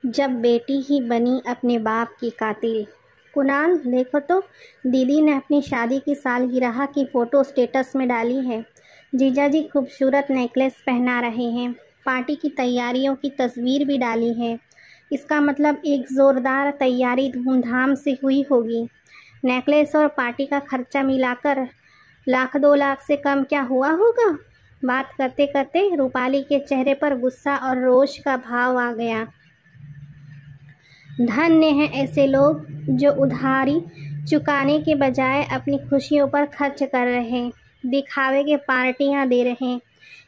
जब बेटी ही बनी अपने बाप की कातिल। कुणाल, देखो तो दीदी ने अपनी शादी की सालगिरह की फ़ोटो स्टेटस में डाली है। जीजाजी खूबसूरत नेकलेस पहना रहे हैं। पार्टी की तैयारियों की तस्वीर भी डाली है। इसका मतलब एक ज़ोरदार तैयारी धूमधाम से हुई होगी। नेकलेस और पार्टी का खर्चा मिलाकर 1,00,000-2,00,000 से कम क्या हुआ होगा। बात करते करते रूपाली के चेहरे पर गुस्सा और रोष का भाव आ गया। धन्य हैं ऐसे लोग जो उधारी चुकाने के बजाय अपनी खुशियों पर खर्च कर रहे हैं, दिखावे के पार्टियां दे रहे हैं।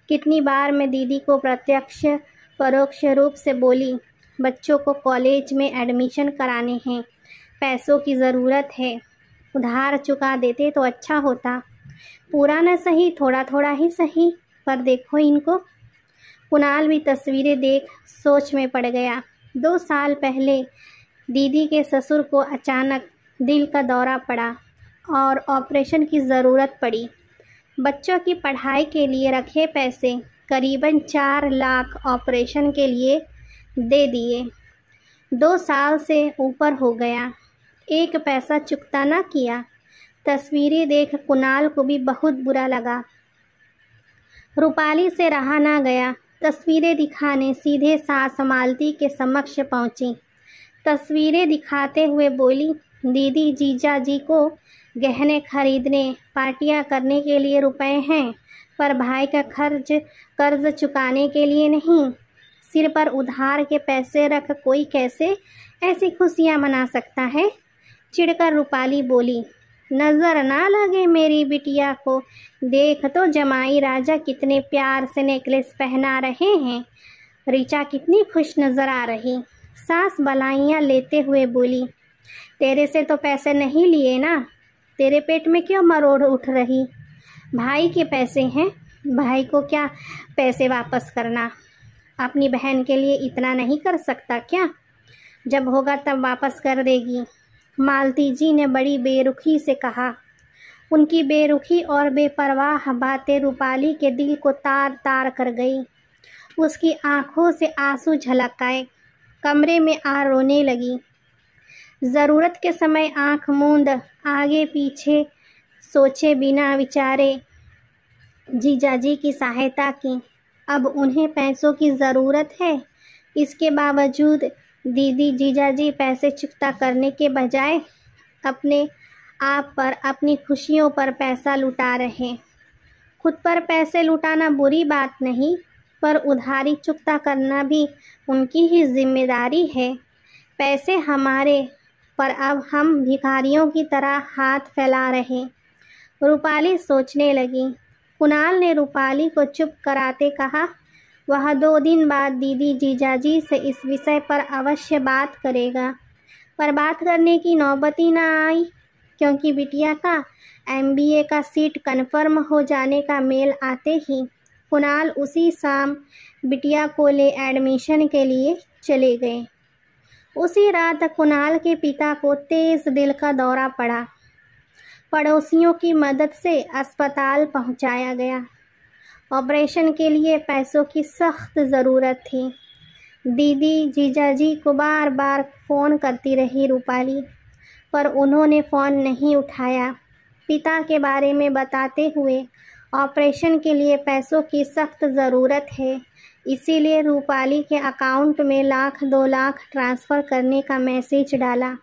कितनी बार मैं दीदी को प्रत्यक्ष परोक्ष रूप से बोली, बच्चों को कॉलेज में एडमिशन कराने हैं, पैसों की ज़रूरत है, उधार चुका देते तो अच्छा होता। पूरा न सही, थोड़ा थोड़ा ही सही, पर देखो इनको। कुणाल भी तस्वीरें देख सोच में पड़ गया। 2 साल पहले दीदी के ससुर को अचानक दिल का दौरा पड़ा और ऑपरेशन की ज़रूरत पड़ी। बच्चों की पढ़ाई के लिए रखे पैसे करीबन 4 लाख ऑपरेशन के लिए दे दिए। 2 साल से ऊपर हो गया, एक पैसा चुकता ना किया। तस्वीरें देख कुणाल को भी बहुत बुरा लगा। रूपाली से रहा ना गया। तस्वीरें दिखाने सीधे सास मालती के समक्ष पहुंची। तस्वीरें दिखाते हुए बोली, दीदी, जीजा जी को गहने खरीदने, पार्टियां करने के लिए रुपए हैं, पर भाई का कर्ज चुकाने के लिए नहीं। सिर पर उधार के पैसे रख कोई कैसे ऐसी खुशियां मना सकता है। चिढ़कर रूपाली बोली, नज़र ना लगे मेरी बिटिया को, देख तो जमाई राजा कितने प्यार से नेकलेस पहना रहे हैं। ऋचा कितनी खुश नज़र आ रही। सास बलाइयाँ लेते हुए बोली, तेरे से तो पैसे नहीं लिए ना, तेरे पेट में क्यों मरोड़ उठ रही। भाई के पैसे हैं, भाई को क्या पैसे वापस करना। अपनी बहन के लिए इतना नहीं कर सकता क्या। जब होगा तब वापस कर देगी। मालती जी ने बड़ी बेरुखी से कहा। उनकी बेरुखी और बेपरवाह बातें रूपाली के दिल को तार तार कर गई। उसकी आंखों से आंसू झलक आए। कमरे में आ रोने लगी। ज़रूरत के समय आंख मूंद आगे पीछे सोचे बिना विचारे जीजाजी की सहायता की। अब उन्हें पैसों की ज़रूरत है। इसके बावजूद दीदी जीजाजी पैसे चुकता करने के बजाय अपने आप पर, अपनी खुशियों पर पैसा लुटा रहे। खुद पर पैसे लुटाना बुरी बात नहीं, पर उधारी चुकता करना भी उनकी ही जिम्मेदारी है। पैसे हमारे, पर अब हम भिखारियों की तरह हाथ फैला रहे। रूपाली सोचने लगी। कुणाल ने रूपाली को चुप कराते कहा, वह 2 दिन बाद दीदी जीजाजी से इस विषय पर अवश्य बात करेगा। पर बात करने की नौबत ही ना आई, क्योंकि बिटिया का MBA का सीट कन्फर्म हो जाने का मेल आते ही कुणाल उसी शाम बिटिया को ले एडमिशन के लिए चले गए। उसी रात कुणाल के पिता को तेज़ दिल का दौरा पड़ा। पड़ोसियों की मदद से अस्पताल पहुंचाया गया। ऑपरेशन के लिए पैसों की सख्त ज़रूरत थी। दीदी जीजाजी को बार बार फ़ोन करती रही रूपाली, पर उन्होंने फ़ोन नहीं उठाया। पिता के बारे में बताते हुए ऑपरेशन के लिए पैसों की सख्त ज़रूरत है, इसीलिए रूपाली के अकाउंट में 1,00,000-2,00,000 ट्रांसफ़र करने का मैसेज डाला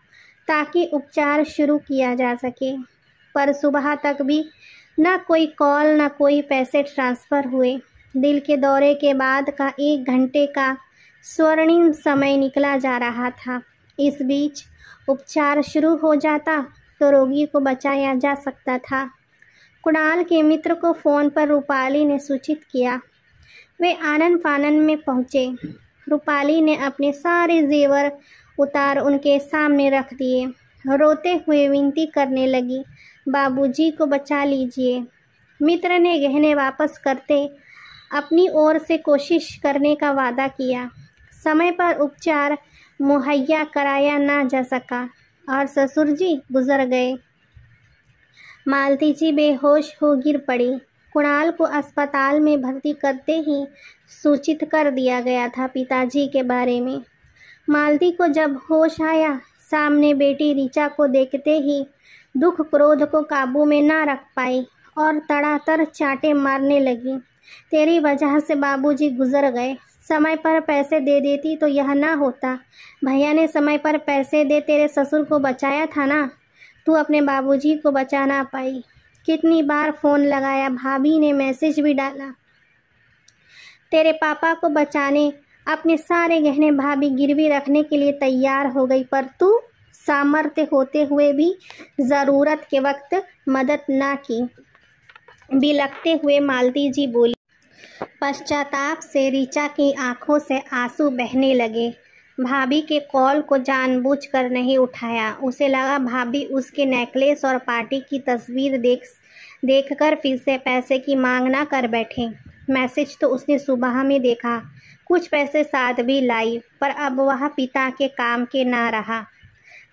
ताकि उपचार शुरू किया जा सके। पर सुबह तक भी न कोई कॉल, न कोई पैसे ट्रांसफ़र हुए। दिल के दौरे के बाद का 1 घंटे का स्वर्णिम समय निकला जा रहा था। इस बीच उपचार शुरू हो जाता तो रोगी को बचाया जा सकता था। कुणाल के मित्र को फ़ोन पर रूपाली ने सूचित किया। वे आनन फानन में पहुँचे। रूपाली ने अपने सारे जेवर उतार उनके सामने रख दिए। रोते हुए विनती करने लगी, बाबूजी को बचा लीजिए। मित्र ने गहने वापस करते अपनी ओर से कोशिश करने का वादा किया। समय पर उपचार मुहैया कराया ना जा सका और ससुर जी गुजर गए। मालती जी बेहोश हो गिर पड़ी। कुणाल को अस्पताल में भर्ती करते ही सूचित कर दिया गया था पिताजी के बारे में। मालती को जब होश आया, सामने बेटी ऋचा को देखते ही दुख क्रोध को काबू में ना रख पाई और तड़ातर चांटे मारने लगी। तेरी वजह से बाबूजी गुजर गए। समय पर पैसे दे देती तो यह ना होता। भैया ने समय पर पैसे दे तेरे ससुर को बचाया था ना, तू अपने बाबूजी को बचा ना पाई। कितनी बार फ़ोन लगाया, भाभी ने मैसेज भी डाला तेरे पापा को बचाने, अपने सारे गहने भाभी गिरवी रखने के लिए तैयार हो गई, पर तू सामर्थ्य होते हुए भी ज़रूरत के वक्त मदद ना की। बिलखते हुए मालती जी बोली। पश्चाताप से ऋचा की आंखों से आंसू बहने लगे। भाभी के कॉल को जानबूझकर नहीं उठाया। उसे लगा भाभी उसके नेकलेस और पार्टी की तस्वीर देखकर फिर से पैसे की मांग ना कर बैठे। मैसेज तो उसने सुबह में देखा, कुछ पैसे साथ भी लाई, पर अब वह पिता के काम के ना रहा।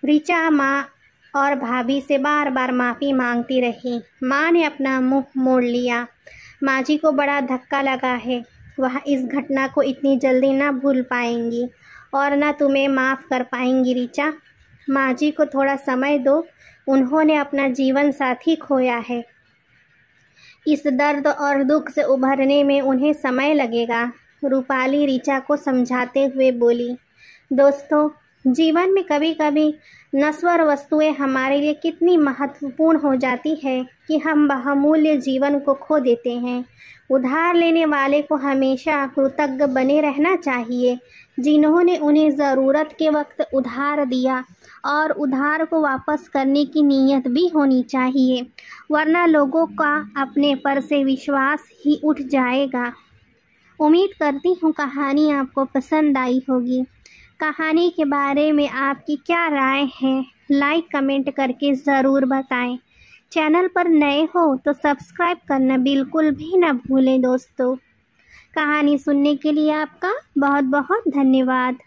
ऋचा माँ और भाभी से बार बार माफ़ी मांगती रही। माँ ने अपना मुंह मोड़ लिया। माँ जी को बड़ा धक्का लगा है। वह इस घटना को इतनी जल्दी ना भूल पाएंगी और ना तुम्हें माफ़ कर पाएंगी ऋचा। माँ जी को थोड़ा समय दो, उन्होंने अपना जीवन साथी खोया है। इस दर्द और दुख से उभरने में उन्हें समय लगेगा। रूपाली ऋचा को समझाते हुए बोली। दोस्तों, जीवन में कभी कभी नश्वर वस्तुएं हमारे लिए कितनी महत्वपूर्ण हो जाती है कि हम बहुमूल्य जीवन को खो देते हैं। उधार लेने वाले को हमेशा कृतज्ञ बने रहना चाहिए, जिन्होंने उन्हें ज़रूरत के वक्त उधार दिया, और उधार को वापस करने की नीयत भी होनी चाहिए, वरना लोगों का अपने पर से विश्वास ही उठ जाएगा। उम्मीद करती हूँ कहानी आपको पसंद आई होगी। कहानी के बारे में आपकी क्या राय है, लाइक कमेंट करके ज़रूर बताएं। चैनल पर नए हो तो सब्सक्राइब करना बिल्कुल भी ना भूलें दोस्तों। कहानी सुनने के लिए आपका बहुत बहुत धन्यवाद।